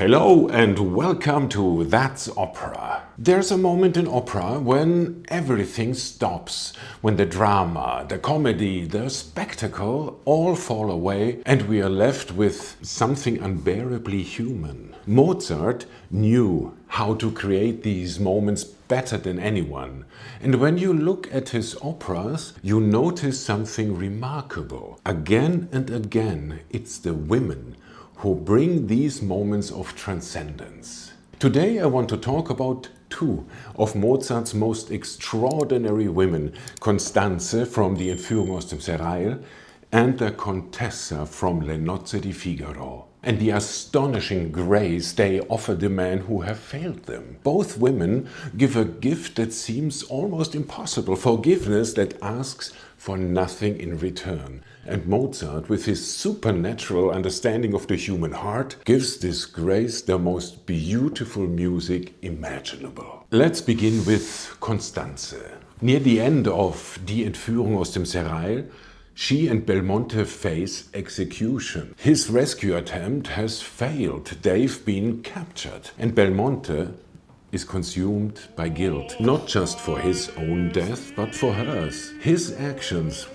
Hello and welcome to That's Opera. There's a moment in opera when everything stops, when the drama, the comedy, the spectacle all fall away and we are left with something unbearably human. Mozart knew how to create these moments better than anyone. And when you look at his operas, you notice something remarkable. Again and again, it's the women who bring these moments of transcendence. Today I want to talk about two of Mozart's most extraordinary women, Konstanze from the Entführung aus dem Serail and the Contessa from Le Nozze di Figaro, and the astonishing grace they offer the men who have failed them. Both women give a gift that seems almost impossible, forgiveness that asks for nothing in return. And Mozart, with his supernatural understanding of the human heart, gives this grace the most beautiful music imaginable. Let's begin with Konstanze. Near the end of Die Entführung aus dem Serail, she and Belmonte face execution. His rescue attempt has failed. They've been captured. And Belmonte is consumed by guilt, not just for his own death, but for hers. His actions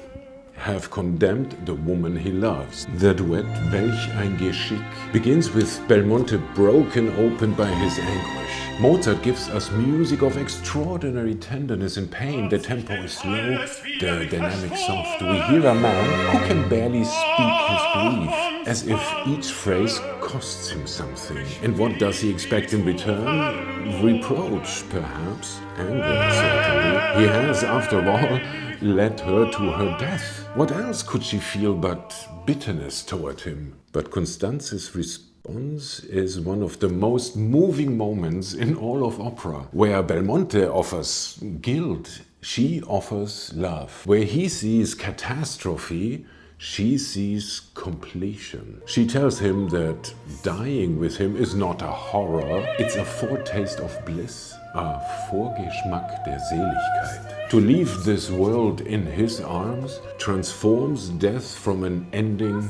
have condemned the woman he loves. The duet Welch ein Geschick begins with Belmonte broken open by his anguish. Mozart gives us music of extraordinary tenderness and pain. The tempo is slow, the dynamic soft. We hear a man who can barely speak his grief, as if each phrase costs him something. And what does he expect in return? Reproach, perhaps, anger, certainly. He has, after all, led her to her death. What else could she feel but bitterness toward him? But Constanze's response is one of the most moving moments in all of opera. Where Belmonte offers guilt, she offers love. Where he sees catastrophe, she sees completion. She tells him that dying with him is not a horror, it's a foretaste of bliss, a Vorgeschmack der Seligkeit. To leave this world in his arms transforms death from an ending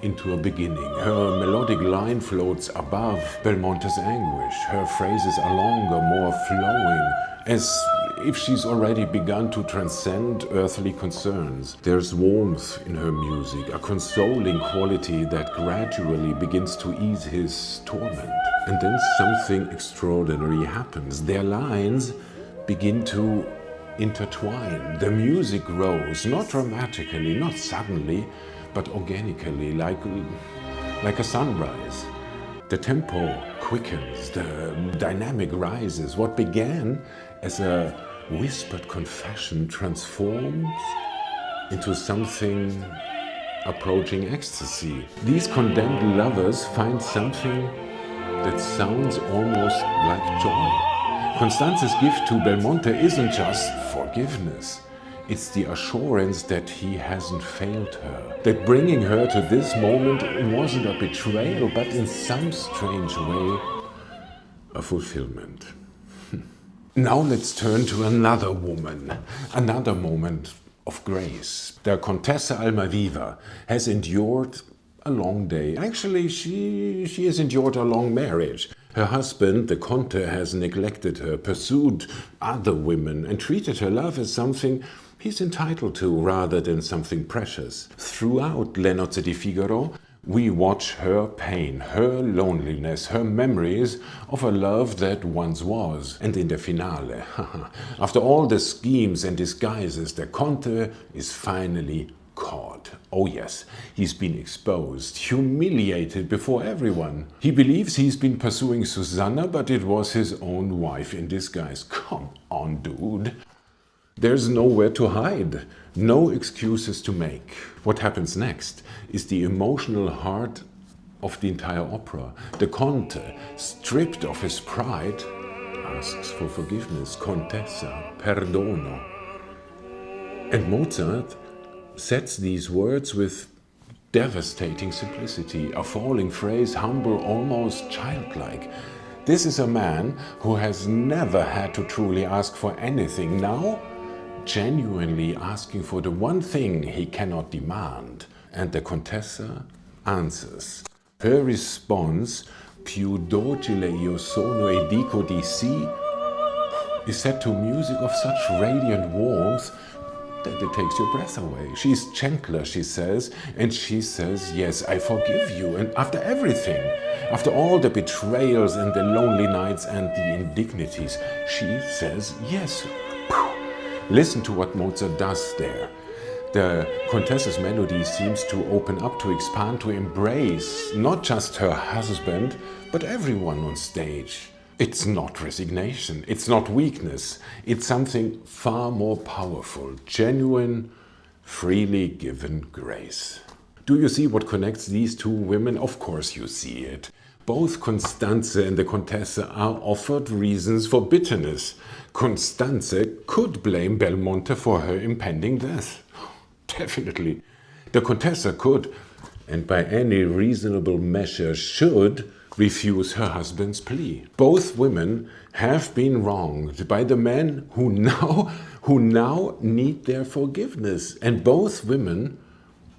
into a beginning. Her melodic line floats above Belmonte's anguish. Her phrases are longer, more flowing, as if she's already begun to transcend earthly concerns. There's warmth in her music, a consoling quality that gradually begins to ease his torment. And then something extraordinary happens. Their lines begin to intertwine. The music grows, not dramatically, not suddenly, but organically, like a sunrise. The tempo quickens, the dynamic rises. What began as a whispered confession transforms into something approaching ecstasy. These condemned lovers find something that sounds almost like joy. Constanze's gift to Belmonte isn't just forgiveness. It's the assurance that he hasn't failed her. That bringing her to this moment wasn't a betrayal, but in some strange way, a fulfillment. Now let's turn to another woman, another moment of grace. The Contessa Almaviva has endured a long day. Actually, she has endured a long marriage. Her husband, the Conte, has neglected her, pursued other women, and treated her love as something he's entitled to rather than something precious. Throughout Le Nozze di Figaro, we watch her pain, her loneliness, her memories of a love that once was. And in the finale, after all the schemes and disguises, the Conte is finally caught. Oh yes, he's been exposed, humiliated before everyone. He believes he's been pursuing Susanna, but it was his own wife in disguise. Come on, dude. There's nowhere to hide, no excuses to make. What happens next is the emotional heart of the entire opera. The Conte, stripped of his pride, asks for forgiveness. Contessa, perdono. And Mozart sets these words with devastating simplicity, a falling phrase, humble, almost childlike. This is a man who has never had to truly ask for anything. Now, genuinely asking for the one thing he cannot demand. And the Contessa answers. Her response più docile io sono e dico di sì, is set to music of such radiant warmth that it takes your breath away. She's gentler, she says, and she says, yes, I forgive you. And after everything, after all the betrayals and the lonely nights and the indignities, she says, yes. Listen to what Mozart does there. The Contessa's melody seems to open up, to expand, to embrace not just her husband, but everyone on stage. It's not resignation, it's not weakness, it's something far more powerful, genuine, freely given grace. Do you see what connects these two women? Of course you see it. Both Konstanze and the Contessa are offered reasons for bitterness. Konstanze could blame Belmonte for her impending death. Definitely. The Contessa could, and by any reasonable measure should, refuse her husband's plea. Both women have been wronged by the men who now need their forgiveness, and both women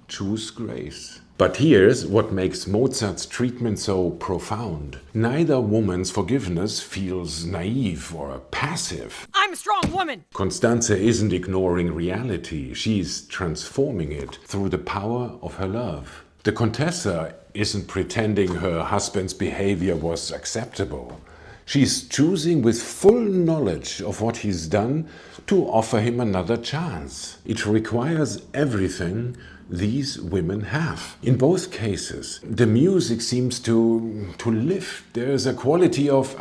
choose grace. But here's what makes Mozart's treatment so profound. Neither woman's forgiveness feels naive or passive. I'm a strong woman! Konstanze isn't ignoring reality, she's transforming it through the power of her love. The Contessa isn't pretending her husband's behavior was acceptable. She's choosing with full knowledge of what he's done to offer him another chance. It requires everything these women have. In both cases, the music seems to lift. There's a quality of,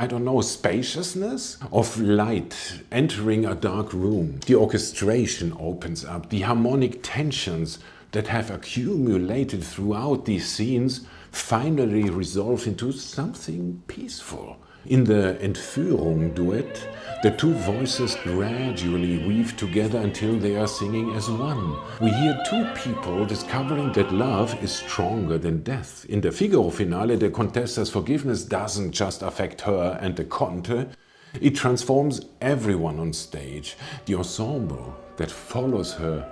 spaciousness, of light entering a dark room. The orchestration opens up, the harmonic tensions that have accumulated throughout these scenes finally resolve into something peaceful. In the Entführung duet, the two voices gradually weave together until they are singing as one. We hear two people discovering that love is stronger than death. In the Figaro finale, the Contessa's forgiveness doesn't just affect her and the Conte, it transforms everyone on stage. The ensemble that follows her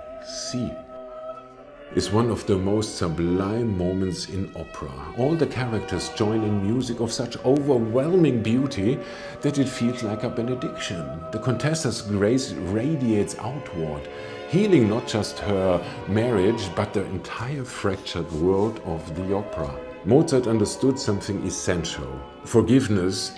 is one of the most sublime moments in opera. All the characters join in music of such overwhelming beauty that it feels like a benediction. The Contessa's grace radiates outward, healing not just her marriage, but the entire fractured world of the opera. Mozart understood something essential. Forgiveness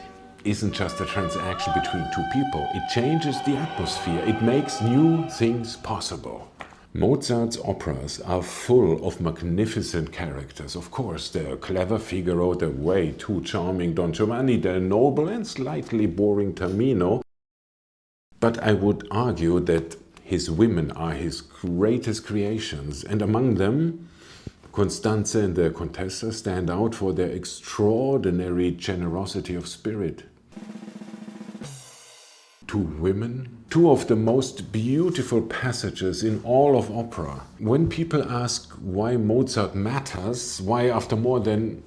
isn't just a transaction between two people. It changes the atmosphere. It makes new things possible. Mozart's operas are full of magnificent characters. Of course, the clever Figaro, the way too charming Don Giovanni, the noble and slightly boring Tamino. But I would argue that his women are his greatest creations, and among them, Konstanze and the Contessa stand out for their extraordinary generosity of spirit. Two women, two of the most beautiful passages in all of opera. When people ask why Mozart matters, why after more than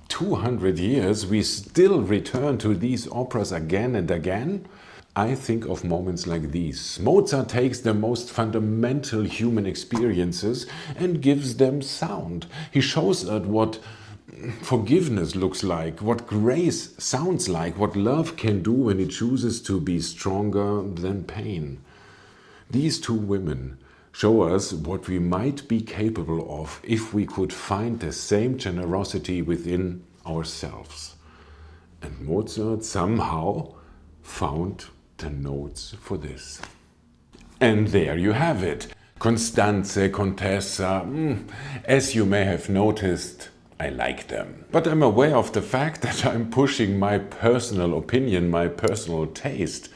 200 years we still return to these operas again and again, I think of moments like these. Mozart takes the most fundamental human experiences and gives them sound. He shows us what forgiveness looks like, what grace sounds like, what love can do when it chooses to be stronger than pain. These two women show us what we might be capable of if we could find the same generosity within ourselves. And Mozart somehow found the notes for this. And there you have it. Konstanze, Contessa, as you may have noticed, I like them. But I'm aware of the fact that I'm pushing my personal opinion, my personal taste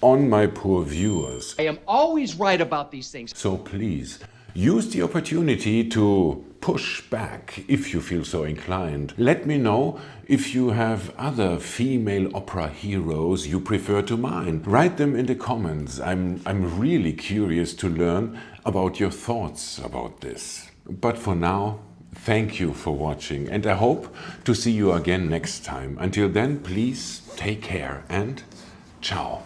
on my poor viewers. I am always right about these things. So please, use the opportunity to push back if you feel so inclined. Let me know if you have other female opera heroes you prefer to mine. Write them in the comments. I'm really curious to learn about your thoughts about this. But for now, thank you for watching, and I hope to see you again next time. Until then, please take care and ciao.